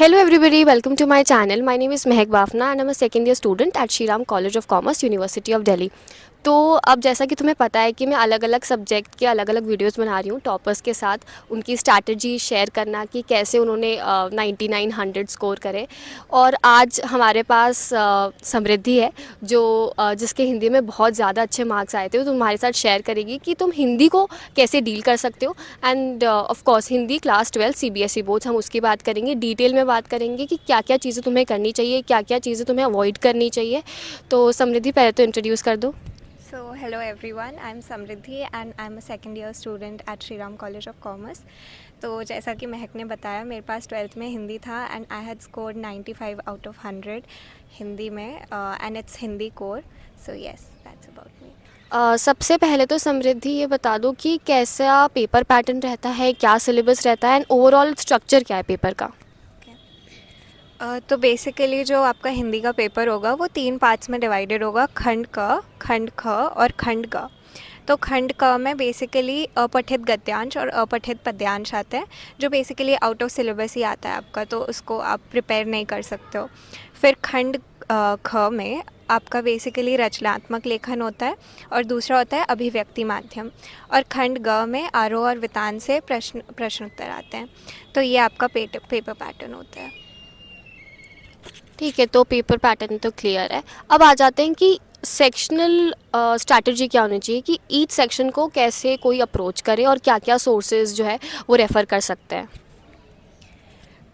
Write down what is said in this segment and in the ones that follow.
Hello everybody, welcome to my channel. My name is Mehak Bafna and I'm a second year student at Shriram College of Commerce, University of Delhi. तो अब जैसा कि तुम्हें पता है कि मैं अलग अलग सब्जेक्ट के अलग अलग वीडियोस बना रही हूँ टॉपर्स के साथ, उनकी स्ट्रैटेजी शेयर करना कि कैसे उन्होंने 9900 स्कोर करे। और आज हमारे पास समृद्धि है जो जिसके हिंदी में बहुत ज़्यादा अच्छे मार्क्स आए थे, तो तुम्हारे साथ शेयर करेगी कि तुम हिंदी को कैसे डील कर सकते हो। End of course Hindi class 12 CBSE boards, हम उसकी बात करेंगे, डिटेल में बात करेंगे कि क्या क्या चीज़ें तुम्हें करनी चाहिए, क्या क्या चीज़ें तुम्हें अवॉइड करनी चाहिए। तो समृद्धि पहले तो इंट्रोड्यूस कर दो। So, hello everyone, I'm Samriddhi and I'm a second year student at Shriram College of Commerce. तो जैसा कि महक ने बताया, मेरे पास 12th में हिंदी था and I had scored 95 out of 100 Hindi में and it's Hindi core. So yes, that's about me. सबसे पहले तो समृद्धि ये बता दो कि कैसा पेपर पैटर्न रहता है, क्या सिलेबस रहता है एंड ओवरऑल स्ट्रक्चर क्या है पेपर का। तो बेसिकली जो आपका हिंदी का पेपर होगा वो 3 पार्ट्स में डिवाइडेड होगा, खंड क, खंड ख और खंड ग. तो खंड क में बेसिकली अपठित गद्यांश और अपठित पद्यांश आते हैं, जो बेसिकली आउट ऑफ सिलेबस ही आता है आपका, तो उसको आप प्रिपेयर नहीं कर सकते हो. फिर खंड ख में आपका बेसिकली रचनात्मक लेखन होता है और दूसरा होता है अभिव्यक्ति माध्यम. और खंड ग में आरोह और वितान से प्रश्न उत्तर आते हैं. तो ये आपका पेपर पैटर्न होता है. ठीक है, तो पेपर पैटर्न तो क्लियर है। अब आ जाते हैं कि सेक्शनल स्ट्रैटेजी क्या होनी चाहिए, कि ईच सेक्शन को कैसे कोई अप्रोच करे और क्या क्या सोर्सेज जो है वो रेफ़र कर सकते हैं।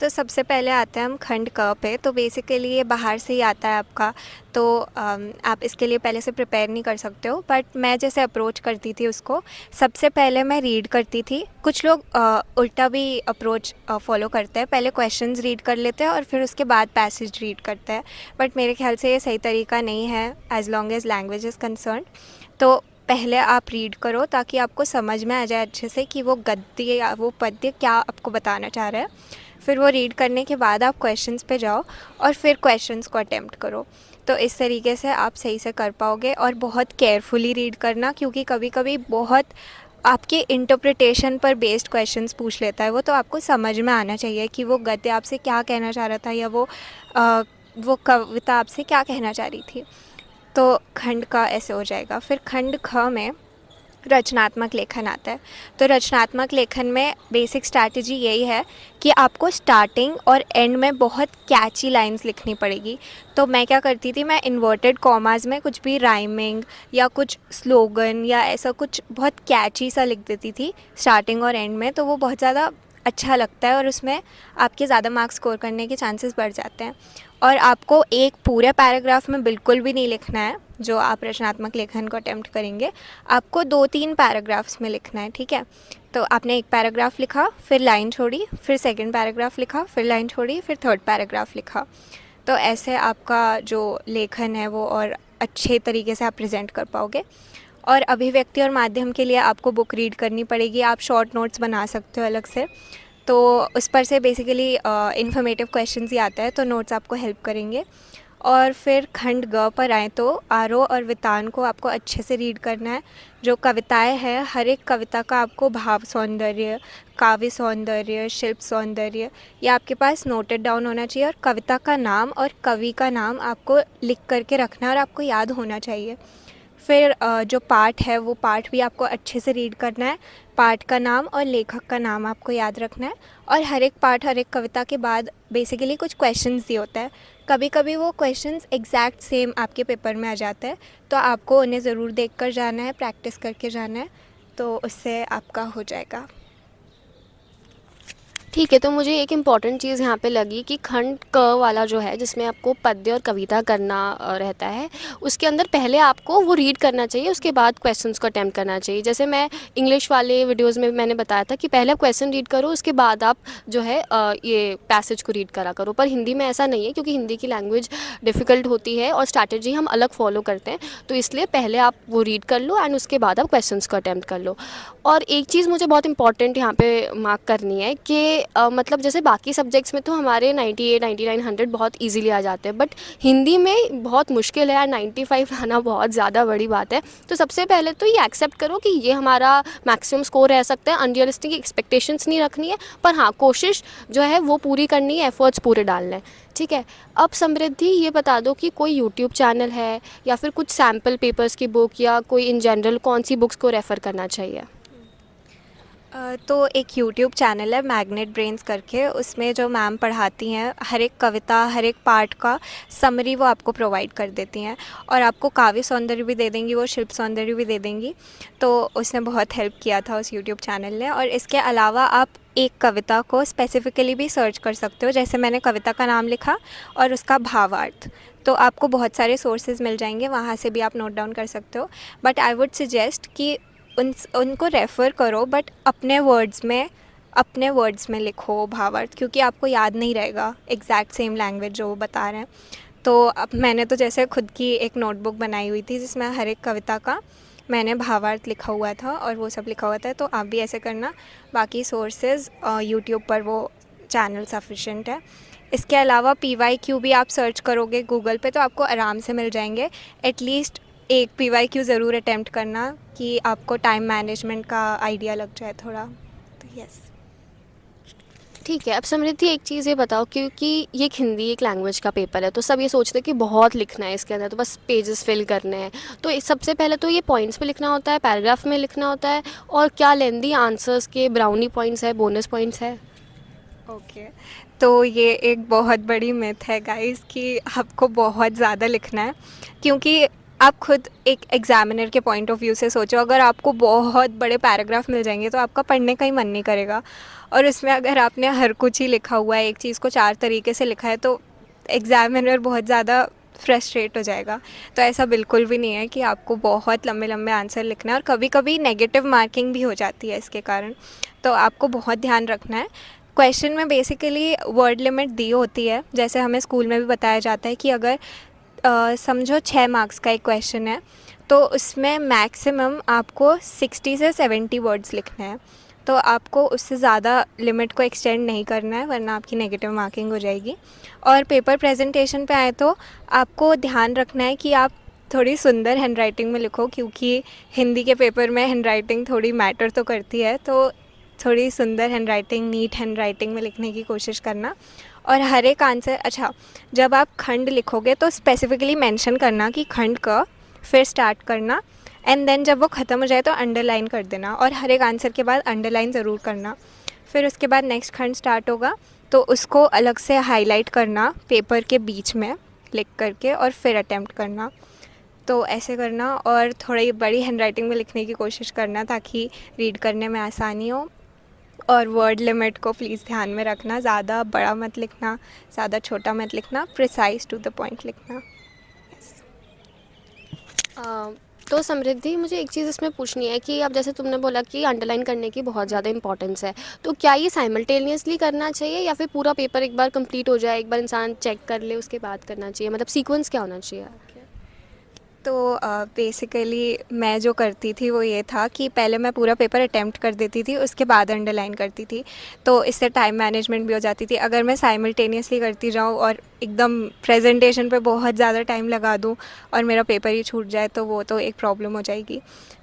तो सबसे पहले आते हैं हम खंड क पे. तो बेसिकली ये बाहर से ही आता है आपका, तो आप इसके लिए पहले से प्रिपेयर नहीं कर सकते हो. बट मैं जैसे अप्रोच करती थी उसको, सबसे पहले मैं रीड करती थी. कुछ लोग उल्टा भी अप्रोच फॉलो करते हैं, पहले क्वेश्चंस रीड कर लेते हैं और फिर उसके बाद पैसेज रीड करते हैं. बट मेरे ख्याल से ये सही तरीका नहीं है as long as language is concern. तो पहले आप रीड करो ताकि आपको समझ में आ जाए अच्छे से कि वो गद्य या वो पद्य क्या आपको बताना चाह रहा है. फिर वो रीड करने के बाद आप क्वेश्चंस पे जाओ और फिर क्वेश्चंस को अटेम्प्ट करो. तो इस तरीके से आप सही से कर पाओगे. और बहुत केयरफुली रीड करना, क्योंकि कभी कभी बहुत आपके इंटरप्रिटेशन पर बेस्ड क्वेश्चंस पूछ लेता है वो. तो आपको समझ में आना चाहिए कि वो गद्य आपसे क्या कहना चाह रहा था या वो कविता आपसे क्या कहना चाह रही थी. तो खंड का ऐसे हो जाएगा. फिर खंड ख में रचनात्मक लेखन आता है. तो रचनात्मक लेखन में बेसिक स्ट्रैटेजी यही है कि आपको स्टार्टिंग और एंड में बहुत कैची लाइंस लिखनी पड़ेगी. तो मैं क्या करती थी, मैं इन्वर्टेड कॉमास में कुछ भी राइमिंग या कुछ स्लोगन या ऐसा कुछ बहुत कैची सा लिख देती थी स्टार्टिंग और एंड में. तो वो बहुत ज़्यादा अच्छा लगता है और उसमें आपके ज़्यादा मार्क्स स्कोर करने के चांसेस बढ़ जाते हैं. और आपको एक पूरे पैराग्राफ में बिल्कुल भी नहीं लिखना है जो आप रचनात्मक लेखन को अटेम्प्ट करेंगे. आपको 2-3 पैराग्राफ्स में लिखना है, ठीक है. तो आपने एक पैराग्राफ लिखा, फिर लाइन छोड़ी, फिर सेकंड पैराग्राफ लिखा, फिर लाइन छोड़ी, फिर थर्ड पैराग्राफ लिखा. तो ऐसे आपका जो लेखन है वो और अच्छे तरीके से आप प्रेजेंट कर पाओगे. और अभिव्यक्ति और माध्यम के लिए आपको बुक रीड करनी पड़ेगी. आप शॉर्ट नोट्स बना सकते हो अलग से, तो उस पर से बेसिकली इन्फॉर्मेटिव क्वेश्चंस ही आता है, तो नोट्स आपको हेल्प करेंगे. और फिर खंड ग पर आए तो आरोह और वितान को आपको अच्छे से रीड करना है. जो कविताएं हैं, हर एक कविता का आपको भाव सौंदर्य, काव्य सौंदर्य, शिल्प सौंदर्य, ये आपके पास नोटेड डाउन होना चाहिए. और कविता का नाम और कवि का नाम आपको लिख करके रखना है और आपको याद होना चाहिए. फिर जो पाठ है वो पाठ भी आपको अच्छे से रीड करना है. पाठ का नाम और लेखक का नाम आपको याद रखना है. और हर एक पाठ, हर एक कविता के बाद बेसिकली कुछ क्वेश्चंस दिए होता है. कभी कभी वो क्वेश्चंस एग्जैक्ट सेम आपके पेपर में आ जाता है, तो आपको उन्हें ज़रूर देख कर जाना है, प्रैक्टिस करके जाना है. तो उससे आपका हो जाएगा. ठीक है, तो मुझे एक इम्पॉर्टेंट चीज़ यहाँ पे लगी कि खंड क वाला जो है जिसमें आपको पद्य और कविता करना रहता है, उसके अंदर पहले आपको वो रीड करना चाहिए, उसके बाद क्वेश्चंस को अटेम्प्ट करना चाहिए. जैसे मैं इंग्लिश वाले वीडियोस में मैंने बताया था कि पहले आप क्वेश्चन रीड करो, उसके बाद आप जो है ये पैसेज को रीड करा करो. पर हिंदी में ऐसा नहीं है, क्योंकि हिंदी की लैंग्वेज डिफ़िकल्ट होती है और स्ट्रैटेजी हम अलग फॉलो करते हैं. तो इसलिए पहले आप वो रीड कर लो एंड उसके बाद आप क्वेश्चंस को अटेम्प्ट कर लो. और एक चीज़ मुझे बहुत इंपॉर्टेंट यहाँ पे मार्क करनी है कि मतलब जैसे बाकी सब्जेक्ट्स में तो हमारे 98 99 100 बहुत इजीली आ जाते हैं, बट हिंदी में बहुत मुश्किल है यार, 95 लाना बहुत ज़्यादा बड़ी बात है। तो सबसे पहले तो ये एक्सेप्ट करो कि ये हमारा मैक्सिमम स्कोर रह सकता है, अनरियलिस्टिक एक्सपेक्टेशंस नहीं रखनी है, पर हाँ कोशिश जो है वो पूरी करनी है, एफर्ट्स पूरे डालने हैं, ठीक है। अब समृद्धि ये बता दो कि कोई यूट्यूब चैनल है या फिर कुछ सैम्पल पेपर्स की बुक या कोई इन जनरल कौन सी बुक्स को रेफ़र करना चाहिए? तो एक यूट्यूब चैनल है मैग्नेट ब्रेन्स करके, उसमें जो मैम पढ़ाती हैं हर एक कविता हर एक पार्ट का समरी वो आपको प्रोवाइड कर देती हैं, और आपको काव्य सौंदर्य भी दे देंगी, वो शिल्प सौंदर्य भी दे देंगी। तो उसने बहुत हेल्प किया था उस यूट्यूब चैनल ने। और इसके अलावा आप एक कविता को स्पेसिफ़िकली भी सर्च कर सकते हो, जैसे मैंने कविता का नाम लिखा और उसका भावार्थ, तो आपको बहुत सारे सोर्सेज मिल जाएंगे, वहाँ से भी आप नोट डाउन कर सकते हो। बट आई वुड सजेस्ट कि उनको रेफ़र करो, बट अपने वर्ड्स में लिखो भावार्थ, क्योंकि आपको याद नहीं रहेगा एग्जैक्ट सेम लैंग्वेज जो वो बता रहे हैं। तो अब मैंने तो जैसे खुद की एक नोटबुक बनाई हुई थी जिसमें हर एक कविता का मैंने भावार्थ लिखा हुआ था और वो सब लिखा हुआ था, तो आप भी ऐसे करना। बाकी सोर्सेज यूट्यूब पर वो चैनल सफिशेंट है। इसके अलावा PYQ भी आप सर्च करोगे गूगल पे तो आपको आराम से मिल जाएंगे। एटलीस्ट एक PYQ ज़रूर अटेम्प्ट करना कि आपको टाइम मैनेजमेंट का आइडिया लग जाए थोड़ा। तो यस। ठीक है। अब समृद्धि एक चीज़ ये बताओ, क्योंकि ये एक हिंदी एक लैंग्वेज का पेपर है, तो सब ये सोचते हैं कि बहुत लिखना है इसके अंदर, तो बस पेजेस फिल करने हैं। तो सबसे पहले तो ये पॉइंट्स पे लिखना होता है, पैराग्राफ में लिखना होता है, और क्या लेंदी आंसर्स के ब्राउनी पॉइंट्स है, बोनस पॉइंट्स है? ओके, तो ये एक बहुत बड़ी मिथ है गाइस कि आपको बहुत ज़्यादा लिखना है, क्योंकि आप खुद एक एग्ज़ामिनर के पॉइंट ऑफ व्यू से सोचो, अगर आपको बहुत बड़े पैराग्राफ मिल जाएंगे तो आपका पढ़ने का ही मन नहीं करेगा। और उसमें अगर आपने हर कुछ ही लिखा हुआ है, एक चीज़ को 4 तरीके से लिखा है, तो एग्ज़ामिनर बहुत ज़्यादा फ्रस्ट्रेट हो जाएगा। तो ऐसा बिल्कुल भी नहीं है कि आपको बहुत लंबे लंबे आंसर लिखना है, और कभी कभी नेगेटिव मार्किंग भी हो जाती है इसके कारण, तो आपको बहुत ध्यान रखना है। क्वेश्चन में बेसिकली वर्ड लिमिट दी होती है, जैसे हमें स्कूल में भी बताया जाता है कि अगर समझो 6 मार्क्स का एक क्वेश्चन है, तो उसमें मैक्सिमम आपको 60 से 70 वर्ड्स लिखने हैं। तो आपको उससे ज़्यादा लिमिट को एक्सटेंड नहीं करना है, वरना आपकी नेगेटिव मार्किंग हो जाएगी। और पेपर प्रेजेंटेशन पे आए तो आपको ध्यान रखना है कि आप थोड़ी सुंदर हैंडराइटिंग में लिखो, क्योंकि हिंदी के पेपर में हैंडराइटिंग थोड़ी मैटर तो करती है। तो थोड़ी सुंदर हैंडराइटिंग, नीट हैंडराइटिंग में लिखने की कोशिश करना। और हर एक आंसर, अच्छा, जब आप खंड लिखोगे तो स्पेसिफिकली मेंशन करना कि खंड का, फिर स्टार्ट करना, एंड देन जब वो ख़त्म हो जाए तो अंडरलाइन कर देना, और हर एक आंसर के बाद अंडरलाइन ज़रूर करना। फिर उसके बाद नेक्स्ट खंड स्टार्ट होगा तो उसको अलग से हाईलाइट करना पेपर के बीच में लिख करके, और फिर अटेम्प्ट करना। तो ऐसे करना, और थोड़ी बड़ी हैंडराइटिंग में लिखने की कोशिश करना ताकि रीड करने में आसानी हो। और वर्ड लिमिट को प्लीज़ ध्यान में रखना, ज़्यादा बड़ा मत लिखना, ज़्यादा छोटा मत लिखना, प्रिसाइज टू द पॉइंट लिखना। तो समृद्धि, मुझे एक चीज़ इसमें पूछनी है कि अब जैसे तुमने बोला कि अंडरलाइन करने की बहुत ज़्यादा इंपॉर्टेंस है, तो क्या ये साइमल्टेनियसली करना चाहिए या फिर पूरा पेपर एक बार कंप्लीट हो जाए, एक बार इंसान चेक कर ले उसके बाद करना चाहिए, मतलब सीक्वेंस क्या होना चाहिए? तो बेसिकली मैं जो करती थी वो ये था कि पहले मैं पूरा पेपर अटेम्प्ट कर देती थी, उसके बाद अंडरलाइन करती थी, तो इससे टाइम मैनेजमेंट भी हो जाती थी। अगर मैं साइमल्टेनियसली करती जाऊँ और एकदम प्रेजेंटेशन पे बहुत ज़्यादा टाइम लगा दूँ और मेरा पेपर ही छूट जाए तो वो तो एक प्रॉब्लम हो जाएगी।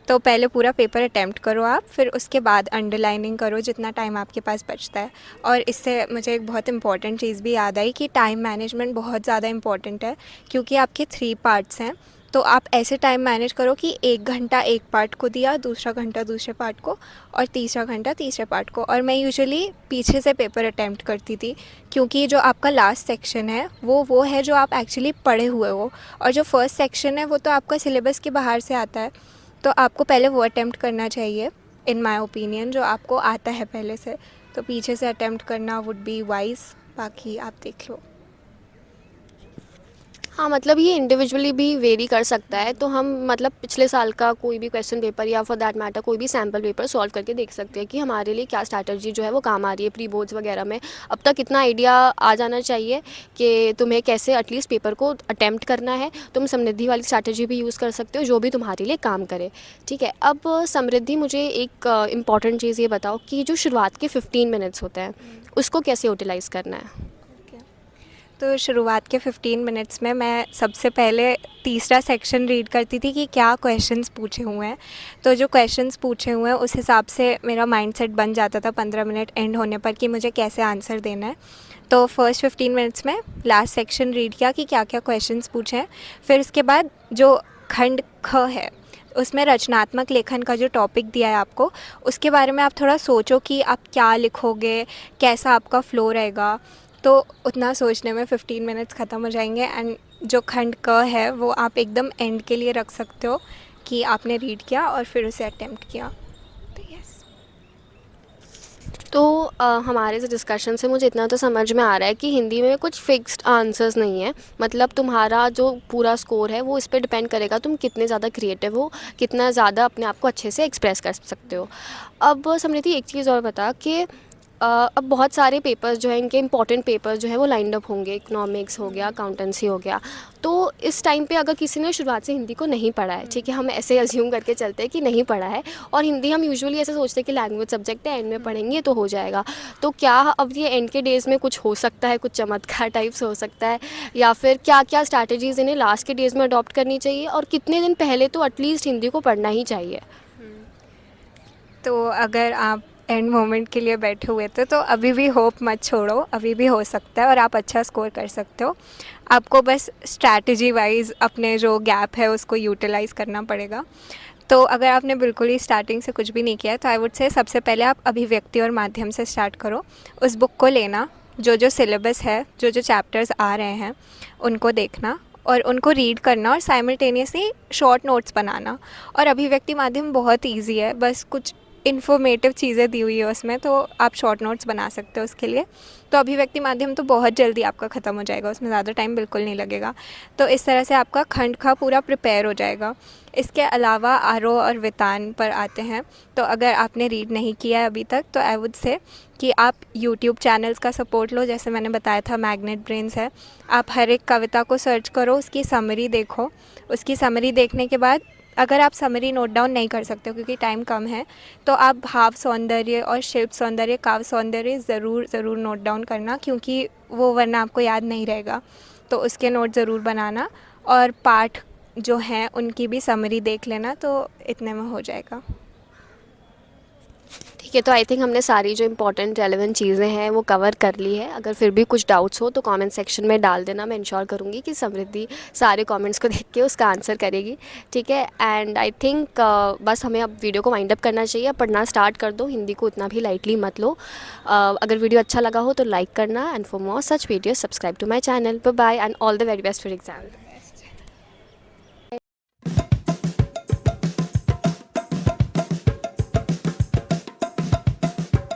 तो पहले पूरा पेपर अटेम्प्ट करो आप, फिर उसके बाद अंडरलाइनिंग करो जितना टाइम आपके पास बचता है। और इससे मुझे एक बहुत इंपॉर्टेंट चीज़ भी याद आई कि टाइम मैनेजमेंट बहुत ज़्यादा इंपॉर्टेंट है, क्योंकि आपके 3 पार्ट्स हैं, तो आप ऐसे टाइम मैनेज करो कि 1 घंटा एक पार्ट को दिया, दूसरा घंटा दूसरे पार्ट को, और तीसरा घंटा तीसरे पार्ट को। और मैं यूजुअली पीछे से पेपर अटेम्प्ट करती थी, क्योंकि जो आपका लास्ट सेक्शन है वो है जो आप एक्चुअली पढ़े हुए हो, और जो फर्स्ट सेक्शन है वो तो आपका सिलेबस के बाहर से आता है, तो आपको पहले वो अटेम्प्ट करना चाहिए इन माय ओपिनियन, जो आपको आता है पहले से। तो पीछे से अटेम्प्ट करना वुड बी वाइज, बाकी आप देख लो। हाँ, मतलब ये इंडिविजुअली भी वेरी कर सकता है, तो हम मतलब पिछले साल का कोई भी क्वेश्चन पेपर या फॉर दैट मैटर कोई भी सैम्पल पेपर सॉल्व करके देख सकते हैं कि हमारे लिए क्या स्ट्रैटेजी जो है वो काम आ रही है प्री बोर्ड्स वगैरह में। अब तक इतना आइडिया आ जाना चाहिए कि तुम्हें कैसे एटलीस्ट पेपर को अटेम्प्ट करना है। तुम समृद्धि वाली स्ट्रैटेजी भी यूज़ कर सकते हो जो भी तुम्हारे लिए काम करे। ठीक है, अब समृद्धि मुझे एक इम्पॉर्टेंट चीज़ ये बताओ कि जो शुरुआत के 15 मिनट्स होते हैं उसको कैसे यूटिलाइज़ करना है। तो शुरुआत के 15 मिनट्स में मैं सबसे पहले तीसरा सेक्शन रीड करती थी कि क्या क्वेश्चंस पूछे हुए हैं। तो जो क्वेश्चंस पूछे हुए हैं उस हिसाब से मेरा माइंडसेट बन जाता था 15 मिनट एंड होने पर कि मुझे कैसे आंसर देना है। तो फर्स्ट 15 मिनट्स में लास्ट सेक्शन रीड किया कि क्या क्या क्वेश्चंस पूछे हैं। फिर उसके बाद जो खंड ख है उसमें रचनात्मक लेखन का जो टॉपिक दिया है आपको, उसके बारे में आप थोड़ा सोचो कि आप क्या लिखोगे, कैसा आपका फ़्लो रहेगा। तो उतना सोचने में 15 मिनट्स ख़त्म हो जाएंगे एंड जो खंड क है वो आप एकदम एंड के लिए रख सकते हो कि आपने रीड किया और फिर उसे अटेम्प्ट किया। तो यस। तो हमारे इस डिस्कशन से मुझे इतना तो समझ में आ रहा है कि हिंदी में कुछ फिक्स्ड आंसर्स नहीं है। मतलब तुम्हारा जो पूरा स्कोर है वो इस पे डिपेंड करेगा तुम कितने ज़्यादा क्रिएटिव हो, कितना ज़्यादा अपने आप को अच्छे से एक्सप्रेस कर सकते हो। अब समृद्धि एक चीज़ और बता कि अब बहुत सारे पेपर्स जो हैं इनके इंपॉर्टेंट पेपर्स जो हैं वो लाइंड अप होंगे, इकोनॉमिक्स हो गया, अकाउंटेंसी हो गया। तो इस टाइम पे अगर किसी ने शुरुआत से हिंदी को नहीं पढ़ा है, ठीक है, हम ऐसे अज्यूम करके चलते हैं कि नहीं पढ़ा है, और हिंदी हम यूजुअली ऐसे सोचते हैं कि लैंग्वेज सब्जेक्ट है, एंड में पढ़ेंगे तो हो जाएगा। तो क्या अब ये एंड के डेज़ में कुछ हो सकता है, कुछ चमत्कार टाइप्स हो सकता है, या फिर क्या क्या स्ट्रैटेजीज़ इन्हें लास्ट के डेज़ में अडॉप्ट करनी चाहिए, और कितने दिन पहले तो एटलीस्ट हिंदी को पढ़ना ही चाहिए। तो अगर आप एंड मोमेंट के लिए बैठे हुए थे तो अभी भी होप मत छोड़ो, अभी भी हो सकता है और आप अच्छा स्कोर कर सकते हो। आपको बस स्ट्रैटेजी वाइज अपने जो गैप है उसको यूटिलाइज़ करना पड़ेगा। तो अगर आपने बिल्कुल ही स्टार्टिंग से कुछ भी नहीं किया है तो आई वुड से सबसे पहले आप अभिव्यक्ति और माध्यम से स्टार्ट करो। उस बुक को लेना, जो जो सिलेबस है, जो जो चैप्टर्स आ रहे हैं उनको देखना और उनको रीड करना और साइमल्टेनियसली शॉर्ट नोट्स बनाना। और अभिव्यक्ति माध्यम बहुत ईजी है, बस कुछ इन्फॉर्मेटिव चीज़ें दी हुई है उसमें, तो आप शॉर्ट नोट्स बना सकते हो उसके लिए। तो अभिव्यक्ति माध्यम तो बहुत जल्दी आपका ख़त्म हो जाएगा, उसमें ज़्यादा टाइम बिल्कुल नहीं लगेगा। तो इस तरह से आपका खंड का पूरा प्रिपेयर हो जाएगा। इसके अलावा आरोह और वितान पर आते हैं। तो अगर आपने रीड नहीं किया है अभी तक तो आई वुड से कि आप यूट्यूब चैनल्स का सपोर्ट लो, जैसे मैंने बताया था मैग्नेट ब्रेन्स है। आप हर एक कविता को सर्च करो, उसकी समरी देखो। उसकी समरी देखने के बाद अगर आप समरी नोट डाउन नहीं कर सकते हो क्योंकि टाइम कम है, तो आप भाव सौंदर्य और शिल्प सौंदर्य, काव्य सौंदर्य ज़रूर नोट डाउन करना, क्योंकि वो वरना आपको याद नहीं रहेगा। तो उसके नोट ज़रूर बनाना और पाठ जो हैं उनकी भी समरी देख लेना, तो इतने में हो जाएगा। ठीक है, तो आई थिंक हमने सारी जो इंपॉर्टेंट रेलेवेंट चीज़ें हैं वो कवर कर ली है। अगर फिर भी कुछ डाउट्स हो तो कमेंट सेक्शन में डाल देना, मैं इंश्योर करूँगी कि समृद्धि सारे कमेंट्स को देख के उसका आंसर करेगी। ठीक है, एंड आई थिंक बस हमें अब वीडियो को वाइंड अप करना चाहिए, पढ़ना स्टार्ट कर दो, हिंदी को उतना भी लाइटली मत लो। अगर वीडियो अच्छा लगा हो तो लाइक करना, and for more such video subscribe to my channel. Bye bye and all the very best for exam.